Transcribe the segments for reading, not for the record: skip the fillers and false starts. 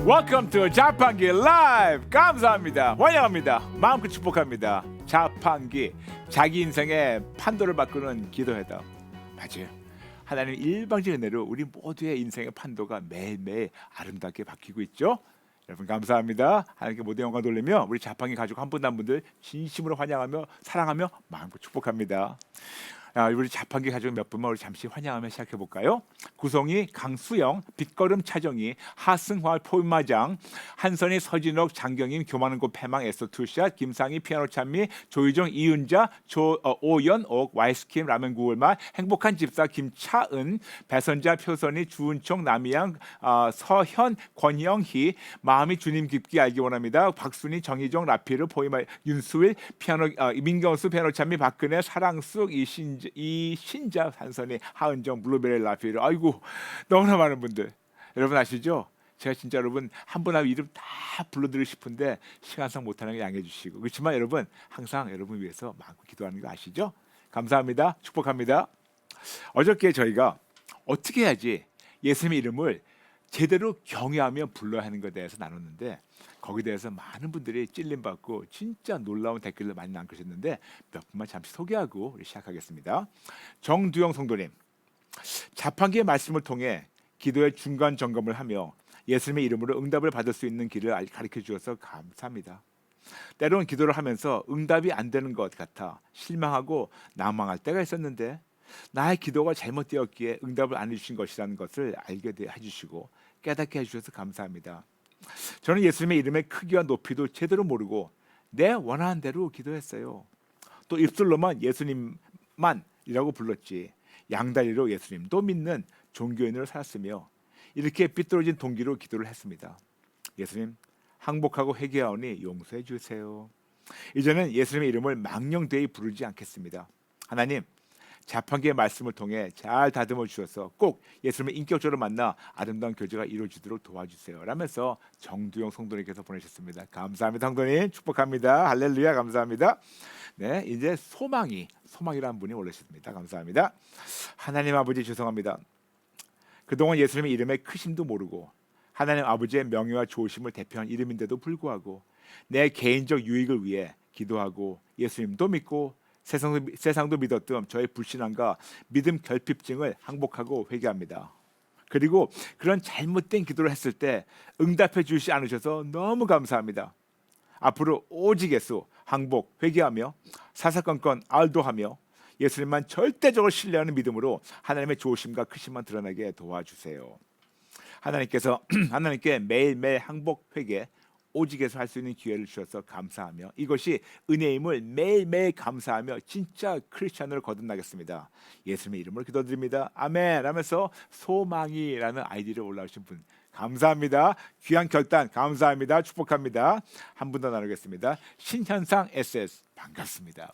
Welcome to 자판기 라이브. 감사합니다. 환영합니다. 마음껏 축복합니다. 자판기, 자기 인생의 판도를 바꾸는 기도회다. 맞아요. 하나님 일방적인 은혜로 우리 모두의 인생의 판도가 매일매일 아름답게 바뀌고 있죠. 여러분 감사합니다. 하나님께 모든 영광 돌리며 우리 자판기 가족 한 분 한 분들 진심으로 환영하며 사랑하며 마음껏 축복합니다. 우리 자판기 가족 몇 분만 우리 잠시 환영하며 시작해 볼까요? 구성이 강수영, 빛걸음 차정희, 하승화 포마장, 한선희 서진옥, 장경임, 교만한 곳 패망 에서 투샷, 김상희 피아노 찬미, 조유정, 이윤자, 오연옥, 와이스킴 라면 구울맛, 행복한 집사 김차은, 배선자, 표선이, 주은총, 남이양, 서현, 권영희, 마음이 주님 깊게 알기 원합니다. 박순희, 정희정, 라피르, 포이마, 윤수일, 피아노, 민경수, 피아노 찬미, 박근혜, 사랑숙, 이신자, 한선희, 하은정, 블루베리, 라피르. 아이고 너무나 많은 분들. 여러분 아시죠? 제가 진짜 여러분 한 분 한 분 이름 다 불러드리고 싶은데 시간상 못하는 거 양해해 주시고, 그렇지만 여러분 항상 여러분 위해서 마음껏 기도하는 거 아시죠? 감사합니다. 축복합니다. 어저께 저희가 어떻게 해야지 예수님의 이름을 제대로 경외하며 불러야 하는 것에 대해서 나눴는데, 거기에 대해서 많은 분들이 찔림받고 진짜 놀라운 댓글을 많이 남기셨는데 몇 분만 잠시 소개하고 우리 시작하겠습니다. 정두영 성도님, 자판기의 말씀을 통해 기도의 중간 점검을 하며 예수님의 이름으로 응답을 받을 수 있는 길을 가르쳐 주셔서 감사합니다. 때로는 기도를 하면서 응답이 안 되는 것 같아 실망하고 난망할 때가 있었는데, 나의 기도가 잘못되었기에 응답을 안 해주신 것이라는 것을 알게 해주시고 깨닫게 해주셔서 감사합니다. 저는 예수님의 이름의 크기와 높이도 제대로 모르고 내 원하는 대로 기도했어요. 또 입술로만 예수님만이라고 불렀지 양다리로 예수님도 믿는 종교인으로 살았으며 이렇게 삐뚤어진 동기로 기도를 했습니다. 예수님, 항복하고 회개하오니 용서해 주세요. 이제는 예수님의 이름을 망령되이 부르지 않겠습니다. 하나님, 자판기의 말씀을 통해 잘 다듬어 주셔서 꼭 예수님을 인격적으로 만나 아름다운 교제가 이루어지도록 도와주세요 라면서 정두영 성도님께서 보내셨습니다. 감사합니다. 성도님 축복합니다. 할렐루야. 감사합니다. 네, 이제 소망이라는 분이 올라오셨습니다. 감사합니다. 하나님 아버지 죄송합니다. 그동안 예수님의 이름의 크심도 모르고 하나님 아버지의 명예와 좋으심을 대표한 이름인데도 불구하고 내 개인적 유익을 위해 기도하고 예수님도 믿고 세상도 믿었던 저의 불신앙과 믿음 결핍증을 항복하고 회개합니다. 그리고 그런 잘못된 기도를 했을 때 응답해 주시지 않으셔서 너무 감사합니다. 앞으로 오직 예수 항복 회개하며 사사건건 알도하며 예수님만 절대적으로 신뢰하는 믿음으로 하나님의 좋으심과 크심만 드러나게 도와주세요. 하나님께 매일매일 항복 회개 오직에서 할 수 있는 기회를 주셔서 감사하며 이것이 은혜임을 매일매일 감사하며 진짜 크리스찬으로 거듭나겠습니다. 예수님의 이름으로 기도드립니다. 아멘 하면서 소망이라는 아이디를 올라오신 분 감사합니다. 귀한 결단 감사합니다. 축복합니다. 한 분 더 나누겠습니다. 신현상 SS 반갑습니다.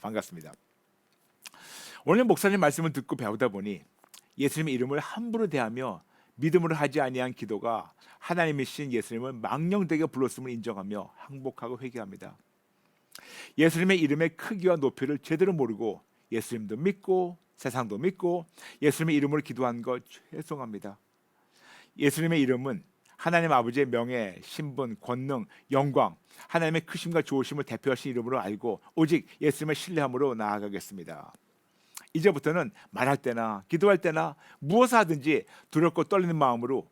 오늘 목사님 말씀을 듣고 배우다 보니 예수님의 이름을 함부로 대하며 믿음으로 하지 아니한 기도가 하나님이신 예수님을 망령되게 불렀음을 인정하며 항복하고 회개합니다. 예수님의 이름의 크기와 높이를 제대로 모르고 예수님도 믿고 세상도 믿고 예수님의 이름으로 기도한 것 죄송합니다. 예수님의 이름은 하나님 아버지의 명예, 신분, 권능, 영광, 하나님의 크심과 좋으심을 대표하신 이름으로 알고 오직 예수님을 신뢰함으로 나아가겠습니다. 이제부터는 말할 때나 기도할 때나 무엇을 하든지 두렵고 떨리는 마음으로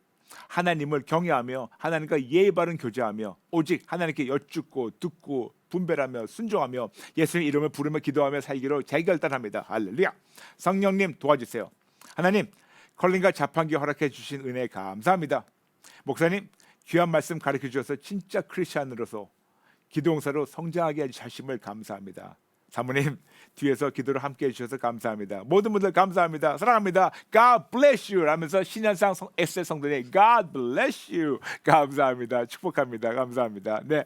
하나님을 경외하며 하나님과 예의 바른 교제하며 오직 하나님께 여쭙고 듣고 분별하며 순종하며 예수님 이름을 부르며 기도하며 살기로 재결단합니다. 할렐루야. 성령님 도와주세요. 하나님 컬링과 자판기 허락해 주신 은혜 감사합니다. 목사님 귀한 말씀 가르쳐 주셔서 진짜 크리스찬으로서 기도용사로 성장하게 해주심을 감사합니다. 사모님 뒤에서 기도를 함께 해주셔서 감사합니다. 모든 분들 감사합니다. 사랑합니다. God bless you 하면서 신현상 SS 성도님 God bless you 감사합니다. 축복합니다. 감사합니다. 네,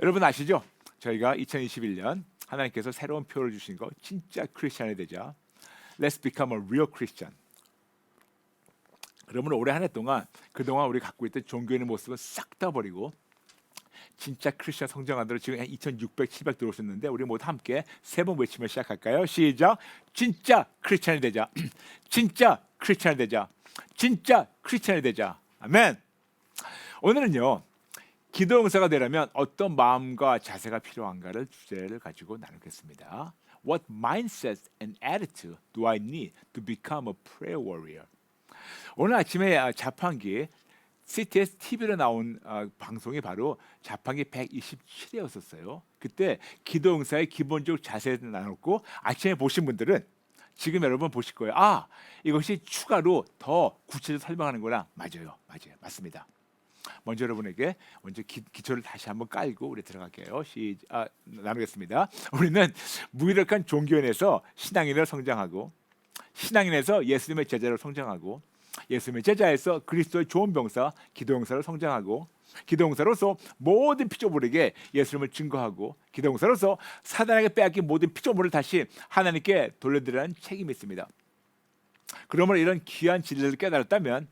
여러분 아시죠? 저희가 2021년 하나님께서 새로운 표를 주신 거 진짜 크리스찬이 되자 Let's become a real Christian. 그러면 올해 한 해 동안 그동안 우리 갖고 있던 종교인의 모습을 싹 다 버리고 진짜 크리스천 성장하도록 지금 2,600, 700 들어오셨는데 우리 모두 함께 세 번 외치며 시작할까요? 시작! 진짜 크리스천이 되자. 진짜 크리스천이 되자. 진짜 크리스천이 되자. 아멘. 오늘은요. 기도 용사가 되려면 어떤 마음과 자세가 필요한가를 주제를 가지고 나누겠습니다. What mindset and attitude do I need to become a prayer warrior? 오늘 아침에 자판기 CTS TV로 나온 방송이 바로 자판기 127회였었어요. 그때 기도 용사의 기본적 자세를 나눴고 아침에 보신 분들은 지금 여러분 보실 거예요. 아, 이것이 추가로 더 구체적으로 설명하는구나. 맞아요. 맞습니다. 먼저 여러분에게 먼저 기초를 다시 한번 깔고 우리 들어갈게요. 나누겠습니다. 우리는 무기력한 종교인에서 신앙인으로 성장하고, 신앙인에서 예수님의 제자로 성장하고, 예수님의 제자에서 그리스도의 좋은 병사 기도용사로 성장하고, 기도용사로서 모든 피조물에게 예수님을 증거하고, 기도용사로서 사단에게 빼앗긴 모든 피조물을 다시 하나님께 돌려드리라는 책임이 있습니다. 그러므로 이런 귀한 진리를 깨달았다면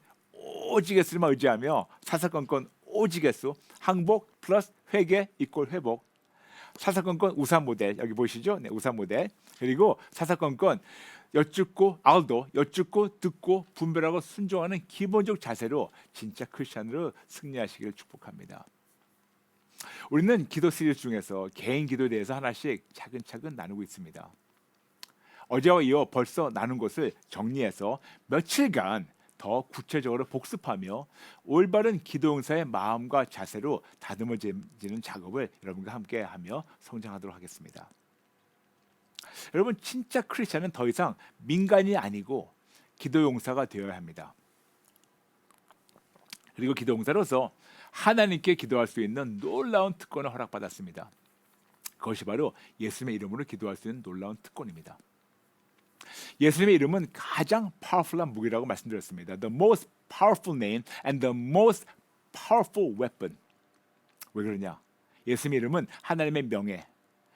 오직 예수님만 의지하며 사사건건 오직 예수, 항복 플러스 회개 이꼴 회복, 사사건건 우산 모델 여기 보이시죠? 네, 우산 모델. 그리고 사사건건 여쭙고 듣고 분별하고 순종하는 기본적 자세로 진짜 크리스천으로 승리하시기를 축복합니다. 우리는 기도 시리즈 중에서 개인 기도에 대해서 하나씩 차근차근 나누고 있습니다. 어제와 이어 벌써 나눈 것을 정리해서 며칠간 더 구체적으로 복습하며 올바른 기도 용사의 마음과 자세로 다듬어지는 작업을 여러분과 함께하며 성장하도록 하겠습니다. 여러분, 진짜 크리스천은 더 이상 민간이 아니고 기도 용사가 되어야 합니다. 그리고 기도 용사로서 하나님께 기도할 수 있는 놀라운 특권을 허락받았습니다. 그것이 바로 예수님의 이름으로 기도할 수 있는 놀라운 특권입니다. 예수님의 이름은 가장 파워풀한 무기라고 말씀드렸습니다. The most powerful name and the most powerful weapon. 왜 그러냐? 예수님의 이름은 하나님의 명예,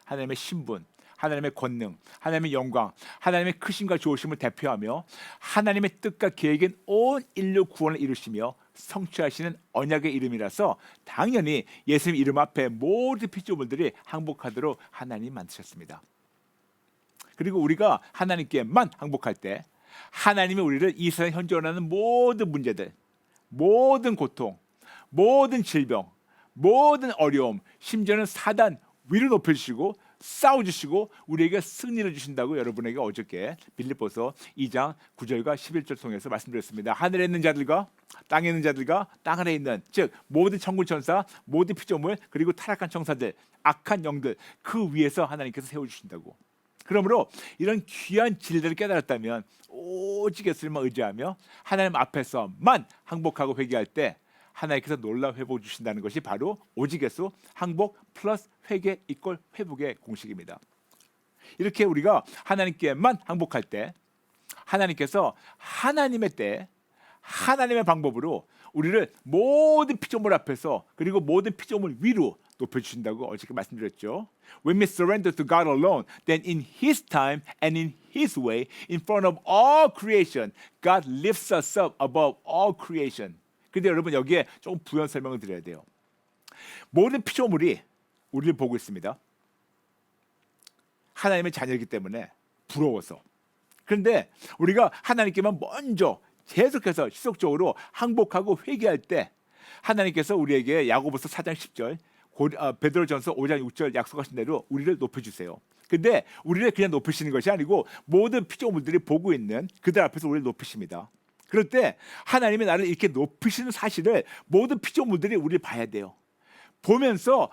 하나님의 신분, 하나님의 권능, 하나님의 영광, 하나님의 크심과 좋으심을 대표하며 하나님의 뜻과 계획인 온 인류 구원을 이루시며 성취하시는 언약의 이름이라서 당연히 예수님 이름 앞에 모든 피조물들이 항복하도록 하나님 만드셨습니다. 그리고 우리가 하나님께만 항복할 때 하나님이 우리를 이 세상 현재 원하는 모든 문제들, 모든 고통, 모든 질병, 모든 어려움, 심지어는 사단 위로 높여주시고 싸워주시고 우리에게 승리를 주신다고 여러분에게 어저께 빌립보서 2장 9절과 11절 통해서 말씀드렸습니다. 하늘에 있는 자들과 땅에 있는 자들과 땅 아래에 있는, 즉 모든 천군 천사, 모든 피조물, 그리고 타락한 천사들, 악한 영들 그 위에서 하나님께서 세워주신다고. 그러므로 이런 귀한 진리를 깨달았다면 오직 예수님만 의지하며 하나님 앞에서만 항복하고 회개할 때 하나님께서 놀라운 회복 주신다는 것이 바로 오직 예수, 항복 플러스 회개 이꼴 회복의 공식입니다. 이렇게 우리가 하나님께만 항복할 때 하나님께서 하나님의 때 하나님의 방법으로 우리를 모든 피조물 앞에서 그리고 모든 피조물 위로 높여주신다고 어저께 말씀드렸죠. When we surrender to God alone, then in His time and in His way, in front of all creation, God lifts us up above all creation. 근데 여러분 여기에 조금 부연 설명을 드려야 돼요. 모든 피조물이 우리를 보고 있습니다. 하나님의 자녀이기 때문에 부러워서. 그런데 우리가 하나님께만 먼저 계속해서 지속적으로 항복하고 회개할 때 하나님께서 우리에게 야고보서 4장 10절 베드로전서 5장 6절 약속하신 대로 우리를 높여주세요. 근데 우리를 그냥 높이시는 것이 아니고 모든 피조물들이 보고 있는 그들 앞에서 우리를 높이십니다. 그럴 때 하나님이 나를 이렇게 높이시는 사실을 모든 피조물들이 우리를 봐야 돼요. 보면서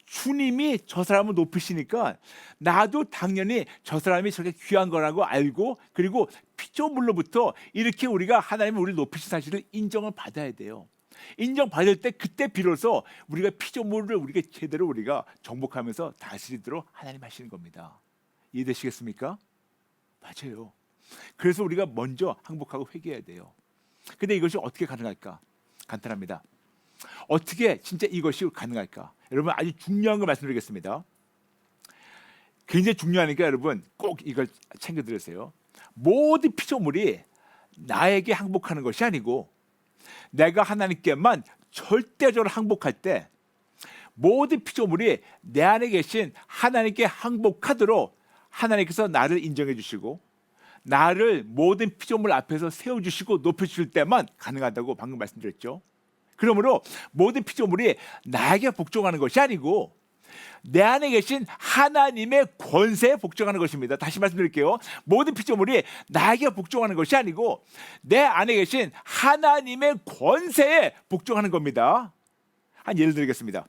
주님이 저 사람을 높이시니까 나도 당연히 저 사람이 저렇게 귀한 거라고 알고, 그리고 피조물로부터 이렇게 우리가 하나님이 우리를 높이신 사실을 인정을 받아야 돼요. 인정받을 때 그때 비로소 우리가 피조물을 우리가 제대로 우리가 정복하면서 다스리도록 하나님 하시는 겁니다. 이해되시겠습니까? 맞아요. 그래서 우리가 먼저 항복하고 회개해야 돼요. 근데 이것이 어떻게 가능할까? 간단합니다. 어떻게 진짜 이것이 가능할까? 여러분 아주 중요한 걸 말씀드리겠습니다. 굉장히 중요하니까 여러분 꼭 이걸 챙겨 들으세요. 모든 피조물이 나에게 항복하는 것이 아니고 내가 하나님께만 절대적으로 항복할 때 모든 피조물이 내 안에 계신 하나님께 항복하도록 하나님께서 나를 인정해 주시고 나를 모든 피조물 앞에서 세워주시고 높여주실 때만 가능하다고 방금 말씀드렸죠. 그러므로 모든 피조물이 나에게 복종하는 것이 아니고 내 안에 계신 하나님의 권세에 복종하는 것입니다. 다시 말씀드릴게요. 모든 피조물이 나에게 복종하는 것이 아니고 내 안에 계신 하나님의 권세에 복종하는 겁니다. 한 예를 드리겠습니다.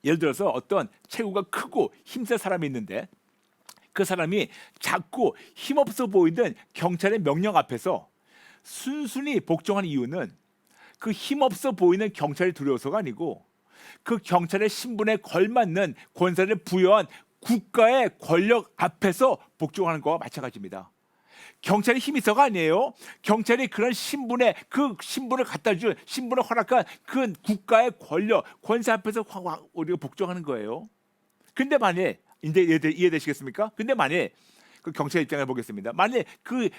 예를 들어서 어떤 체구가 크고 힘센 사람이 있는데 그 사람이 작고 힘없어 보이는 경찰의 명령 앞에서 순순히 복종한 이유는 그 힘없어 보이는 경찰이 두려워서가 아니고 그 경찰의 신분에 걸맞는 권세를 부여한 국가의 권력 앞에서 복종하는 것과 마찬가지입니다. 경찰이 힘이 있어가 아니에요. 경찰이 그런 신분에 그 신분을 갖다 준 신분을 허락한 그 국가의 권력, 권세 앞에서 우리가 복종하는 거예요. 근데 만일 이제 이해되시겠습니까? 근데 만일 그 경찰 입장을 보겠습니다. 만일 그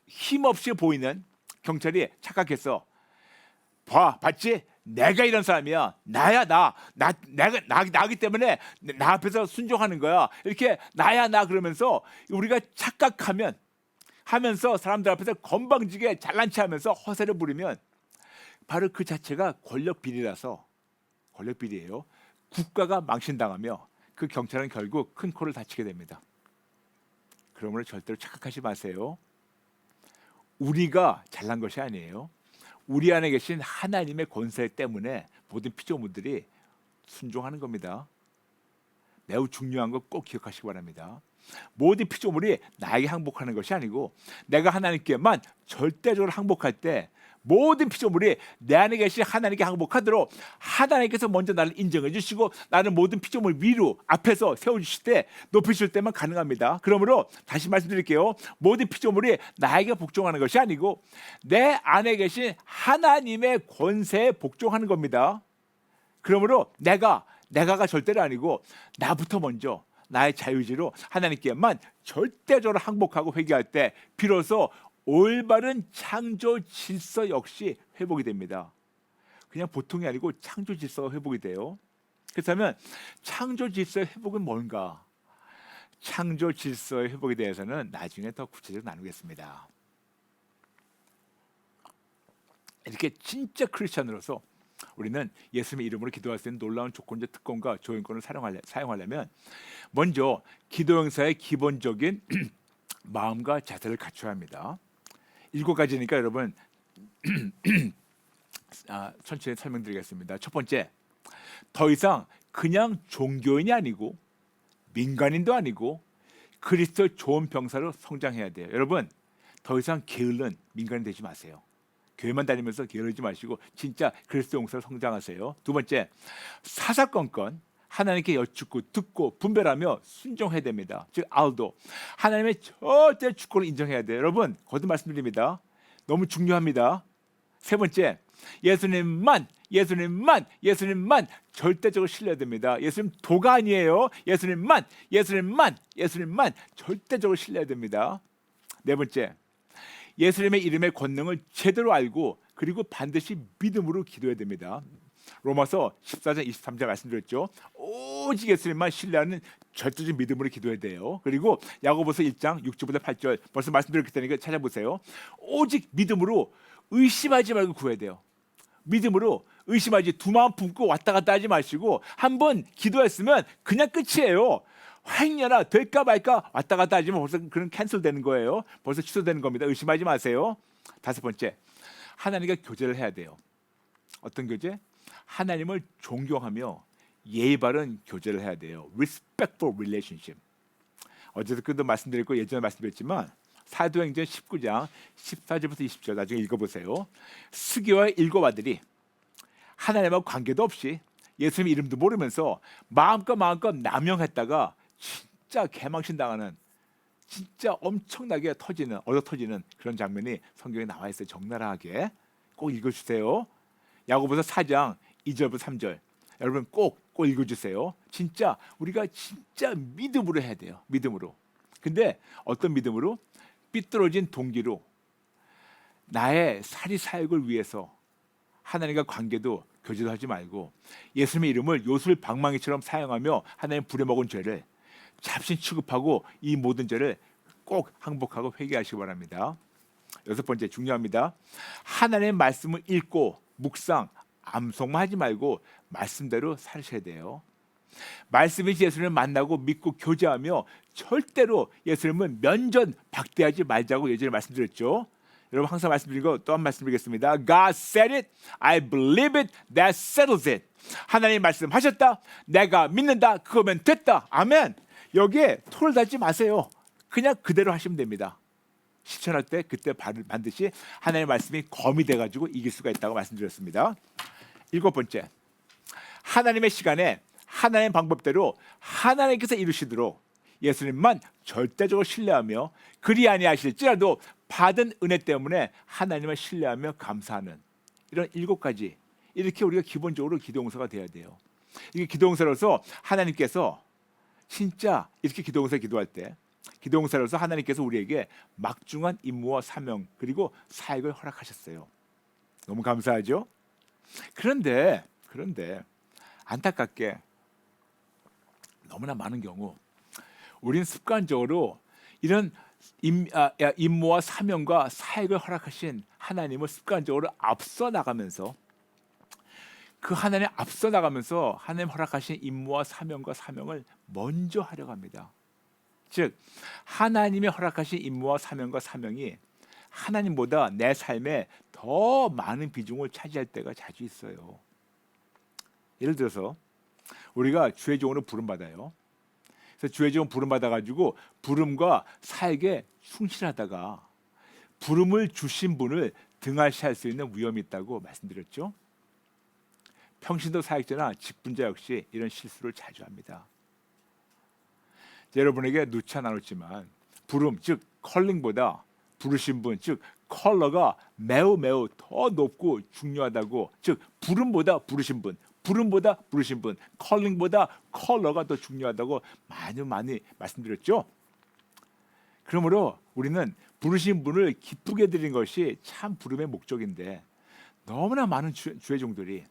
힘없이 보이는 경찰이 착각해서 봤지? 내가 이런 사람이야. 나야 내가 나기 때문에 나 앞에서 순종하는 거야. 이렇게 나야 나 그러면서 우리가 착각하면 하면서 사람들 앞에서 건방지게 잘난 체하면서 허세를 부리면 바로 그 자체가 권력 비리라서 권력 비리예요. 국가가 망신당하며 그 경찰은 결국 큰 코를 다치게 됩니다. 그러므로 절대로 착각하지 마세요. 우리가 잘난 것이 아니에요. 우리 안에 계신 하나님의 권세 때문에 모든 피조물들이 순종하는 겁니다. 매우 중요한 거 꼭 기억하시기 바랍니다. 모든 피조물이 나에게 항복하는 것이 아니고 내가 하나님께만 절대적으로 항복할 때 모든 피조물이 내 안에 계신 하나님께 항복하도록 하나님께서 먼저 나를 인정해 주시고 나는 모든 피조물 위로 앞에서 세워주실 때 높이실 때만 가능합니다. 그러므로 다시 말씀드릴게요. 모든 피조물이 나에게 복종하는 것이 아니고 내 안에 계신 하나님의 권세에 복종하는 겁니다. 그러므로 내가가 절대로 아니고 나부터 먼저 나의 자유의지로 하나님께만 절대적으로 항복하고 회개할 때 비로소 올바른 창조 질서 역시 회복이 됩니다. 그냥 보통이 아니고 창조 질서가 회복이 돼요. 그렇다면 창조 질서의 회복은 뭔가? 창조 질서의 회복에 대해서는 나중에 더 구체적으로 나누겠습니다. 이렇게 진짜 크리스찬으로서 우리는 예수님의 이름으로 기도할 수 있는 놀라운 조건적 특권과 조인권을 사용하려면 먼저 기도 행사의 기본적인 마음과 자세를 갖춰야 합니다. 7가지니까 여러분 천천히 설명드리겠습니다. 첫 번째, 더 이상 그냥 종교인이 아니고 민간인도 아니고 그리스도의 좋은 병사로 성장해야 돼요. 여러분 더 이상 게으른 민간인 되지 마세요. 교회만 다니면서 게으르지 마시고 진짜 그리스도 용사로 성장하세요. 두 번째, 사사건건 하나님께 여쭙고 듣고 분별하며 순종해야 됩니다. 즉 알도 하나님의 절대 주권을 인정해야 돼요. 여러분 거듭 말씀드립니다. 너무 중요합니다. 세 번째, 예수님만 절대적으로 신뢰해야 됩니다. 예수님 도가 아니에요. 예수님만 절대적으로 신뢰해야 됩니다. 네 번째, 예수님의 이름의 권능을 제대로 알고 그리고 반드시 믿음으로 기도해야 됩니다. 로마서 14장 23절 말씀드렸죠. 오직 예수님만 신뢰하는 절대적 믿음으로 기도해야 돼요. 그리고 야고보서 1장 6절부터 8절 벌써 말씀드렸기 때문에 찾아보세요. 오직 믿음으로 의심하지 말고 구해야 돼요. 믿음으로 의심하지 두 마음 품고 왔다 갔다 하지 마시고 한번 기도했으면 그냥 끝이에요. 행여나 될까 말까 왔다 갔다 하지만 벌써 그런 캔슬되는 거예요. 벌써 취소되는 겁니다. 의심하지 마세요. 다섯 번째, 하나님과 교제를 해야 돼요. 어떤 교제? 하나님을 존경하며 예의 바른 교제를 해야 돼요. Respectful relationship. 어제도 말씀드렸고 예전에 말씀드렸지만 사도행전 19장 14절부터 20절 나중에 읽어보세요. 스기와 일곱 아들이 하나님과 관계도 없이 예수님 이름도 모르면서 마음껏 남용했다가 진짜 개망신 당하는 진짜 엄청나게 얻어 터지는 그런 장면이 성경에 나와 있어요. 적나라하게 꼭 읽어주세요. 야고보서 4장 2절부터 3절 여러분 꼭 읽어주세요. 진짜 우리가 진짜 믿음으로 해야 돼요. 믿음으로. 근데 어떤 믿음으로? 삐뚤어진 동기로 나의 사리사욕을 위해서 하나님과 관계도 교제도 하지 말고 예수님의 이름을 요술 방망이처럼 사용하며 하나님 부려먹은 죄를 잡신 취급하고 이 모든 죄를 꼭 항복하고 회개하시기 바랍니다. 여섯 번째 중요합니다. 하나님의 말씀을 읽고 묵상, 암송만 하지 말고 말씀대로 살으셔야 돼요. 말씀이신 예수님을 만나고 믿고 교제하며 절대로 예수님은 면전 박대하지 말자고 예전에 말씀드렸죠. 여러분 항상 말씀드리고 또 한 말씀드리겠습니다. God said it, I believe it, that settles it. 하나님 말씀하셨다, 내가 믿는다, 그거면 됐다. 아멘. 여기에 토를 달지 마세요. 그냥 그대로 하시면 됩니다. 실천할 때 그때 반드시 하나님의 말씀이 검이 돼가지고 이길 수가 있다고 말씀드렸습니다. 일곱 번째, 하나님의 시간에 하나님의 방법대로 하나님께서 이루시도록 예수님만 절대적으로 신뢰하며 그리 아니하실지라도 받은 은혜 때문에 하나님을 신뢰하며 감사하는 이런 일곱 가지, 이렇게 우리가 기본적으로 기도용서가 돼야 돼요. 이게 기도용서로서 하나님께서 진짜 이렇게 기도용서 기도할 때 기도용서로서 하나님께서 우리에게 막중한 임무와 사명 그리고 사역을 허락하셨어요. 너무 감사하죠? 그런데 안타깝게 너무나 많은 경우 우리는 습관적으로 이런 임무와 사명과 사역을 허락하신 하나님을 습관적으로 앞서 나가면서 그 하나님 앞서 나가면서 하나님 허락하신 임무와 사명과 사명을 먼저 하려고 합니다. 즉 하나님이 허락하신 임무와 사명과 사명이 하나님보다 내 삶에 더 많은 비중을 차지할 때가 자주 있어요. 예를 들어서 우리가 주의 종으로 부름받아요. 그래서 주의 종 부름받아가지고 부름과 사역에 충실하다가 부름을 주신 분을 등한시할 수 있는 위험이 있다고 말씀드렸죠. 평신도 사역자나 직분자 역시 이런 실수를 자주 합니다. 여러분에게 누차 나눴지만 부름, 즉 컬링보다 부르신 분, 즉 컬러가 매우 더 높고 중요하다고, 즉 부름보다 부르신 분, 부름보다 부르신 분, 컬링보다 컬러가 더 중요하다고 많이 말씀드렸죠. 그러므로 우리는 부르신 분을 기쁘게 드리는 것이 참 부름의 목적인데 너무나 많은 주의 종들이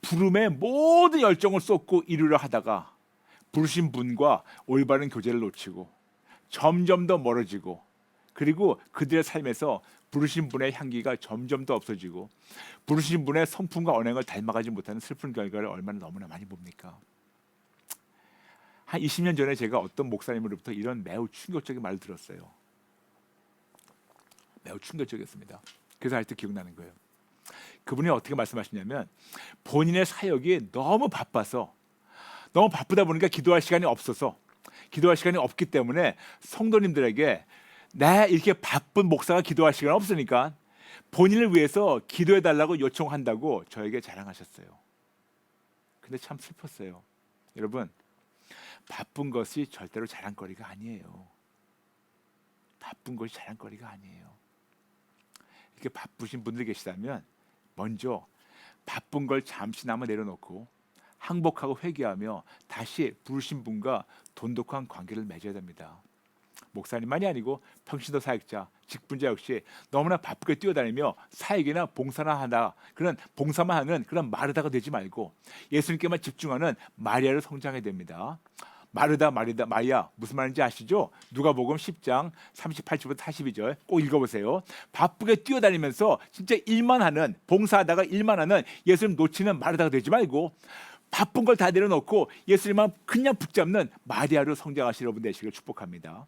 부름에 모든 열정을 쏟고 이루려 하다가 부르신 분과 올바른 교제를 놓치고 점점 더 멀어지고 그리고 그들의 삶에서 부르신 분의 향기가 점점 더 없어지고 부르신 분의 성품과 언행을 닮아가지 못하는 슬픈 결과를 얼마나 너무나 많이 봅니까? 한 20년 전에 제가 어떤 목사님으로부터 이런 매우 충격적인 말을 들었어요. 매우 충격적이었습니다. 그래서 아직도 기억나는 거예요. 그분이 어떻게 말씀하시냐면 본인의 사역이 너무 바쁘다 보니까 기도할 시간이 없기 때문에 성도님들에게 나 이렇게 바쁜 목사가 기도할 시간 없으니까 본인을 위해서 기도해달라고 요청한다고 저에게 자랑하셨어요. 근데 참 슬펐어요. 여러분, 바쁜 것이 절대로 자랑거리가 아니에요. 바쁜 것이 자랑거리가 아니에요. 이렇게 바쁘신 분들 계시다면 먼저 바쁜 걸 잠시나마 내려놓고 항복하고 회개하며 다시 부르신 분과 돈독한 관계를 맺어야 됩니다. 목사님만이 아니고 평신도 사역자, 직분자 역시 너무나 바쁘게 뛰어다니며 사역이나 봉사나 하다 그런 봉사만 하는 그런 마르다가 되지 말고 예수님께만 집중하는 마리아로 성장해야 됩니다. 마리아 무슨 말인지 아시죠? 누가복음 10장 38절부터 42절 꼭 읽어보세요. 바쁘게 뛰어다니면서 진짜 일만 하는, 봉사하다가 일만 하는 예수님 놓치는 마르다가 되지 말고 바쁜 걸 다 내려놓고 예수님만 그냥 붙잡는 마리아로 성장하시는 여러분 되시길 축복합니다.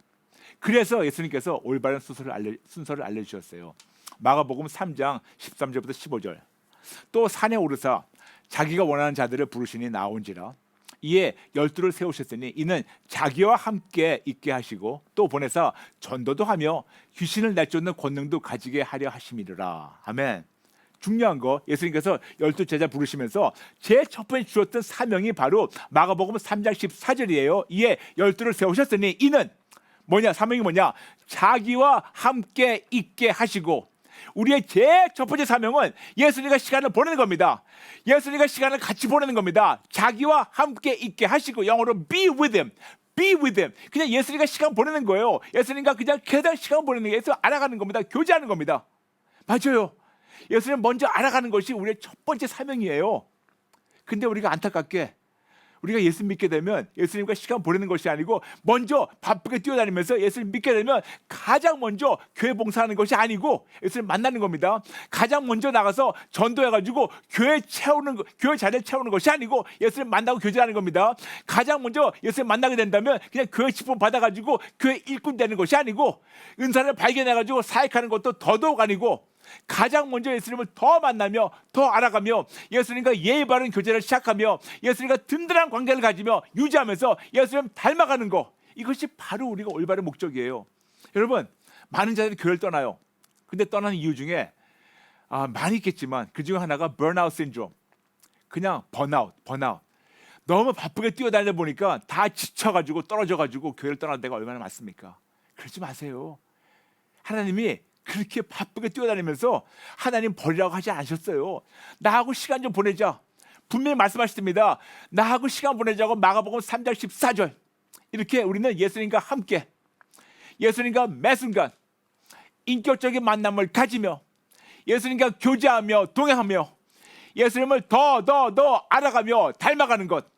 그래서 예수님께서 올바른 순서를 알려주셨어요. 마가복음 3장 13절부터 15절 또 산에 오르사 자기가 원하는 자들을 부르시니 나온지라 이에 12를 세우셨으니 이는 자기와 함께 있게 하시고 또 보내사 전도도 하며 귀신을 내쫓는 권능도 가지게 하려 하심이라. 아멘. 중요한 거 예수님께서 12 제자 부르시면서 제일 첫 번째 주셨던 사명이 바로 마가복음 3장 14절이에요. 이에 12를 세우셨으니 이는 뭐냐? 사명이 뭐냐? 자기와 함께 있게 하시고 우리의 제일 첫 번째 사명은 예수님과 시간을 보내는 겁니다. 예수님과 시간을 같이 보내는 겁니다. 자기와 함께 있게 하시고 영어로 be with him. be with him. 그냥 예수님과 시간 보내는 거예요. 예수님과 그냥 계속 시간 보내는 게 예수 알아가는 겁니다. 교제하는 겁니다. 맞아요. 예수님 먼저 알아가는 것이 우리의 첫 번째 사명이에요. 근데 우리가 안타깝게 우리가 예수 믿게 되면 예수님과 시간 보내는 것이 아니고 먼저 바쁘게 뛰어다니면서 예수님 믿게 되면 가장 먼저 교회 봉사하는 것이 아니고 예수님 만나는 겁니다. 가장 먼저 나가서 전도해가지고 교회 자리를 채우는 것이 아니고 예수님 만나고 교제하는 겁니다. 가장 먼저 예수님 만나게 된다면 그냥 교회 직분 받아가지고 교회 일꾼 되는 것이 아니고 은사를 발견해가지고 사역하는 것도 더더욱 아니고 가장 먼저 예수님을 더 만나며 더 알아가며 예수님과 예의 바른 교제를 시작하며 예수님과 든든한 관계를 가지며 유지하면서 예수님 닮아가는 거, 이것이 바로 우리가 올바른 목적이에요. 여러분, 많은 자들이 교회를 떠나요. 근데 떠나는 이유 중에 많이 있겠지만 그 중에 하나가 burnout syndrome, 그냥 번아웃. 너무 바쁘게 뛰어다니다 보니까 다 지쳐가지고 떨어져가지고 교회를 떠날 때가 얼마나 많습니까? 그러지 마세요. 하나님이 그렇게 바쁘게 뛰어다니면서 하나님 버리라고 하지 않으셨어요. 나하고 시간 좀 보내자. 분명히 말씀하셨습니다. 나하고 시간 보내자고. 마가복음 3장 14절. 이렇게 우리는 예수님과 함께, 예수님과 매 순간 인격적인 만남을 가지며 예수님과 교제하며 동행하며 예수님을 더 알아가며 닮아가는 것.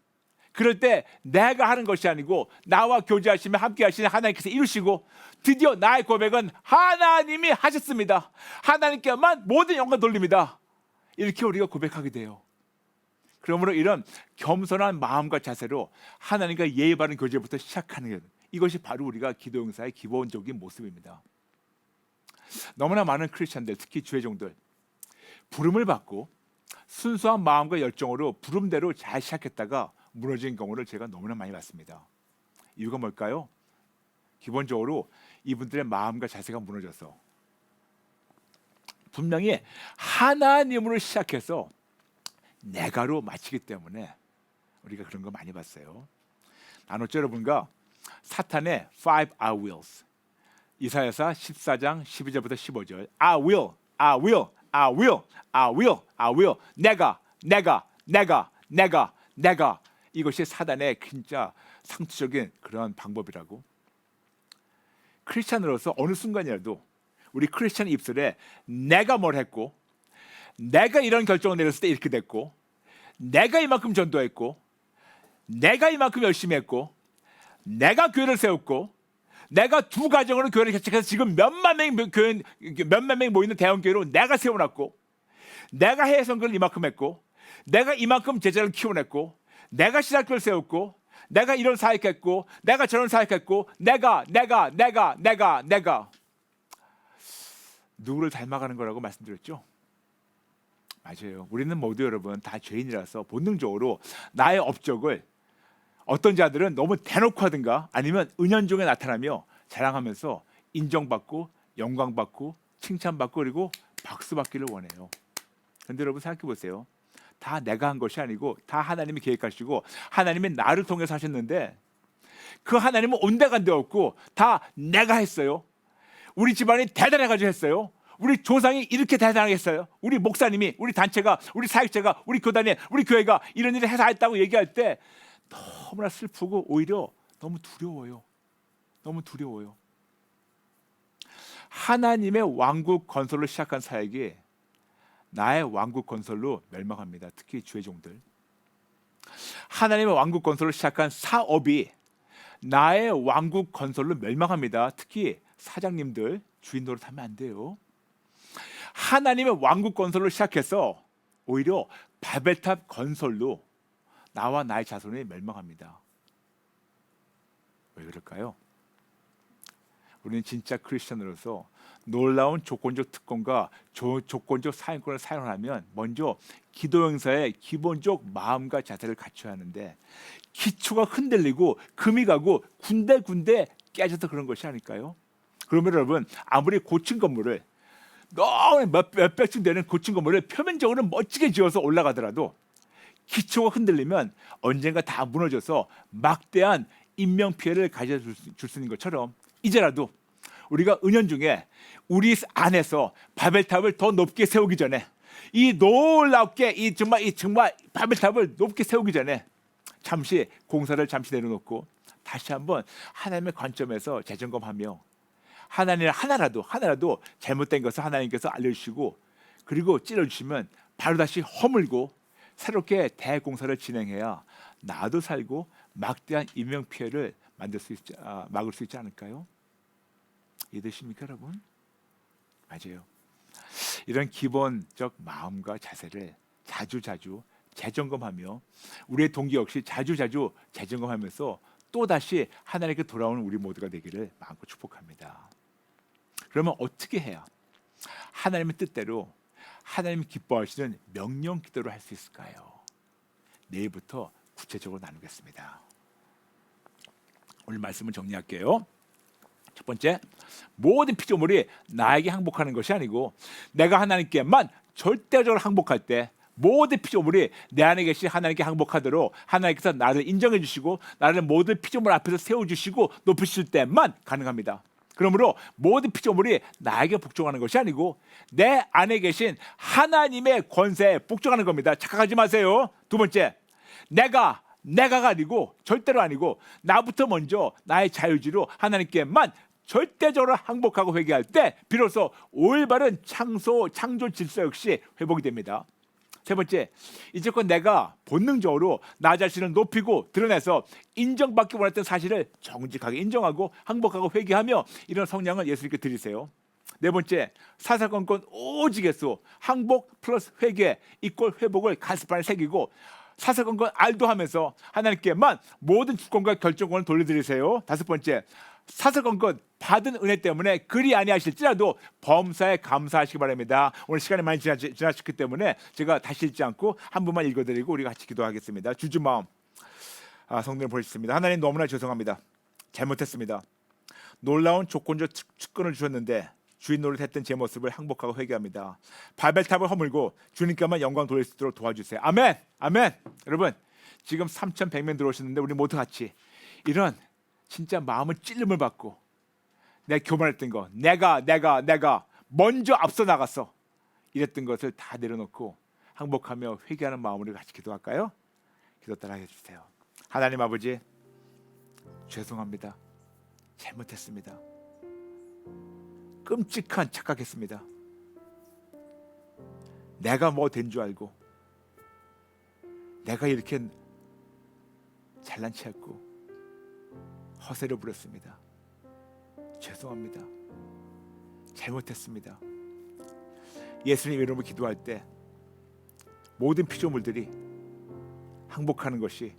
그럴 때 내가 하는 것이 아니고 나와 교제하시며 함께 하시는 하나님께서 이루시고 드디어 나의 고백은 하나님이 하셨습니다. 하나님께만 모든 영광 돌립니다. 이렇게 우리가 고백하게 돼요. 그러므로 이런 겸손한 마음과 자세로 하나님과 예의 바른 교제부터 시작하는 것, 이것이 바로 우리가 기도 용사의 기본적인 모습입니다. 너무나 많은 크리스천들, 특히 주의 종들, 부름을 받고 순수한 마음과 열정으로 부름대로 잘 시작했다가 무너진 경우를 제가 너무나 많이 봤습니다. 이유가 뭘까요? 기본적으로 이분들의 마음과 자세가 무너져서 분명히 하나님으로 시작해서 내가로 마치기 때문에 우리가 그런 거 많이 봤어요. 나눴죠, 여러분과 사탄의 5 I wills. 이사야서 14장 12절부터 15절. I will. 내가. 이것이 사단의 진짜 상투적인 그런 방법이라고. 크리스찬으로서 어느 순간이라도 우리 크리스찬 입술에 내가 뭘 했고, 내가 이런 결정을 내렸을 때 이렇게 됐고, 내가 이만큼 전도했고, 내가 이만큼 열심히 했고, 내가 교회를 세웠고, 내가 두 가정으로 교회를 개척해서 지금 몇만 명이 모이는 대형교회로 내가 세워놨고, 내가 해외 선교를 이만큼 했고, 내가 이만큼 제자를 키워냈고, 내가 신학교를 세웠고, 내가 이런 사역했고, 내가 저런 사역했고, 내가 누구를 닮아가는 거라고 말씀드렸죠? 맞아요. 우리는 모두 여러분 다 죄인이라서 본능적으로 나의 업적을 어떤 자들은 너무 대놓고 하든가 아니면 은연중에 나타나며 자랑하면서 인정받고 영광받고 칭찬받고 그리고 박수받기를 원해요. 그런데 여러분 생각해 보세요. 다 내가 한 것이 아니고 다 하나님이 계획하시고 하나님이 나를 통해서 하셨는데 그 하나님은 온데간데 없고 다 내가 했어요. 우리 집안이 대단해가지고 했어요. 우리 조상이 이렇게 대단하게 했어요. 우리 목사님이, 우리 단체가, 우리 사역자가, 우리 교단이, 우리 교회가 이런 일을 해서 했다고 얘기할 때 너무나 슬프고 오히려 너무 두려워요. 하나님의 왕국 건설로 시작한 사역이 나의 왕국 건설로 멸망합니다. 특히 주의 종들. 하나님의 왕국 건설로 시작한 사업이 나의 왕국 건설로 멸망합니다. 특히 사장님들 주인 노릇하면 안 돼요. 하나님의 왕국 건설로 시작해서 오히려 바벨탑 건설로 나와 나의 자손이 멸망합니다. 왜 그럴까요? 우리는 진짜 크리스천으로서 놀라운 조건적 특권과 조건적 사역권을 사용하면 먼저 기도 행사의 기본적 마음과 자세를 갖춰야 하는데 기초가 흔들리고 금이 가고 군데군데 깨져서 그런 것이 아닐까요? 그러면 여러분 아무리 고층 건물을 너무 몇백 층 되는 고층 건물을 표면적으로 멋지게 지어서 올라가더라도 기초가 흔들리면 언젠가 다 무너져서 막대한 인명피해를 가져줄 수 있는 것처럼 이제라도 우리가 은연중에 우리 안에서 바벨탑을 더 높게 세우기 전에 이 놀랍게 이 정말 바벨탑을 높게 세우기 전에 잠시 공사를 잠시 내려놓고 다시 한번 하나님의 관점에서 재점검하며 하나님 하나라도 잘못된 것을 하나님께서 알려주시고 그리고 찔러주시면 바로 다시 허물고 새롭게 대공사를 진행해야 나도 살고 막대한 인명 피해를 막을 수 있지 않을까요? 이해되십니까, 여러분? 맞아요. 이런 기본적 마음과 자세를 자주 재점검하며 우리의 동기 역시 자주 재점검하면서 또 다시 하나님께 돌아오는 우리 모두가 되기를 마음껏 축복합니다. 그러면 어떻게 해야 하나님의 뜻대로 하나님이 기뻐하시는 명령 기도를 할 수 있을까요? 내일부터 구체적으로 나누겠습니다. 오늘 말씀을 정리할게요. 첫 번째, 모든 피조물이 나에게 항복하는 것이 아니고 내가 하나님께만 절대적으로 항복할 때 모든 피조물이 내 안에 계신 하나님께 항복하도록 하나님께서 나를 인정해 주시고 나를 모든 피조물 앞에서 세워주시고 높이실 때만 가능합니다. 그러므로 모든 피조물이 나에게 복종하는 것이 아니고 내 안에 계신 하나님의 권세에 복종하는 겁니다. 착각하지 마세요. 두 번째, 내가가 아니고 절대로 아니고 나부터 먼저 나의 자유지로 하나님께만 절대적으로 항복하고 회개할 때 비로소 올바른 창조 질서 역시 회복이 됩니다. 세 번째, 이제껏 내가 본능적으로 나 자신을 높이고 드러내서 인정받기 원했던 사실을 정직하게 인정하고 항복하고 회개하며 이런 성량을 예수님께 드리세요. 네 번째, 사사건건 오직 예수, 항복 플러스 회개 이꼴 회복을 가슴판에 새기고 사사건건 알도 하면서 하나님께만 모든 주권과 결정권을 돌려드리세요. 다섯 번째, 사사건건 받은 은혜 때문에 그리 아니하실지라도 범사에 감사하시기 바랍니다. 오늘 시간이 많이 지나셨기 때문에 제가 다시 읽지 않고 한 분만 읽어드리고 우리 같이 기도하겠습니다. 주주 마음, 성도님 보셨습니다. 하나님 너무나 죄송합니다. 잘못했습니다. 놀라운 조건적 특권을 주셨는데 주인 노릇했던 제 모습을 항복하고 회개합니다. 바벨탑을 허물고 주님께만 영광 돌릴 수 있도록 도와주세요. 아멘. 아멘. 여러분, 지금 3,100명 들어오셨는데 우리 모두 같이 이런 진짜 마음의 찔림을 받고 내가 교만했던 거, 내가 먼저 앞서 나갔어 이랬던 것을 다 내려놓고 항복하며 회개하는 마음으로 같이 기도할까요? 기도 따라 해주세요. 하나님 아버지, 죄송합니다. 잘못했습니다. 끔찍한 착각했습니다. 내가 뭐 된 줄 알고 내가 이렇게 잘난 체했고 허세를 부렸습니다. 죄송합니다. 잘못했습니다. 예수님 이름으로 기도할 때 모든 피조물들이 항복하는 것이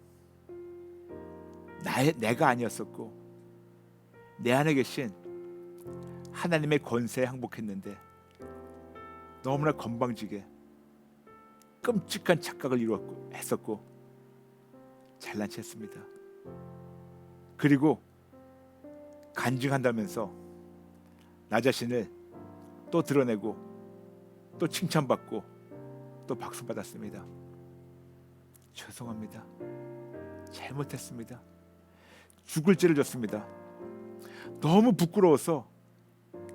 내가 아니었었고 내 안에 계신 하나님의 권세에 항복했는데 너무나 건방지게 끔찍한 착각을 했었고 잘난 체했습니다. 그리고 간증한다면서 나 자신을 또 드러내고 또 칭찬받고 또 박수받았습니다. 죄송합니다. 잘못했습니다. 죽을 죄를 졌습니다. 너무 부끄러워서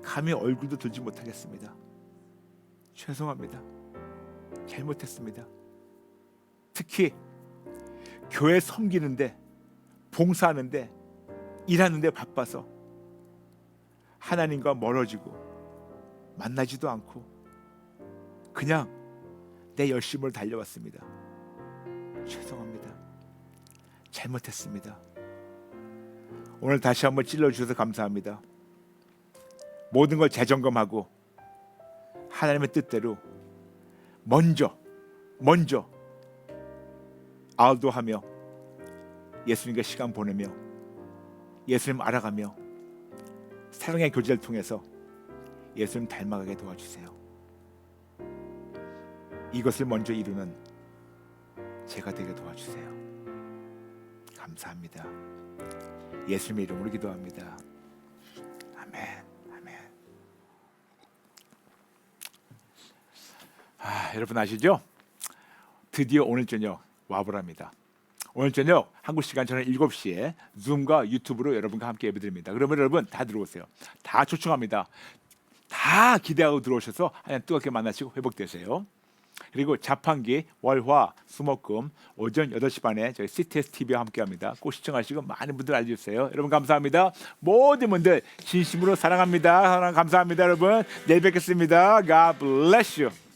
감히 얼굴도 들지 못하겠습니다. 죄송합니다. 잘못했습니다. 특히 교회 섬기는데 봉사하는데 일하는데 바빠서 하나님과 멀어지고 만나지도 않고 그냥 내 열심을 달려왔습니다. 죄송합니다. 잘못했습니다. 오늘 다시 한번 찔러주셔서 감사합니다. 모든 걸 재점검하고 하나님의 뜻대로 먼저 알도하며 예수님과 시간 보내며 예수님 알아가며 사랑의 교제를 통해서 예수님 닮아가게 도와주세요. 이것을 먼저 이루는 제가 되게 도와주세요. 감사합니다. 예수님의 이름으로 기도합니다. 아멘. 여러분 아시죠? 드디어 오늘 저녁 와보랍니다. 오늘 저녁 한국 시간 저녁 7시에 줌과 유튜브로 여러분과 함께 예배드립니다. 그러면 여러분 다 들어오세요. 다 초청합니다. 다 기대하고 들어오셔서 하나님 뜨겁게 만나시고 회복되세요. 그리고 자판기 월화 수목금 오전 8시 반에 저희 CTS TV와 함께합니다. 꼭 시청하시고 많은 분들 알려주세요. 여러분 감사합니다. 모든 분들 진심으로 사랑합니다. 사랑 감사합니다. 여러분 내일 뵙겠습니다. God bless you.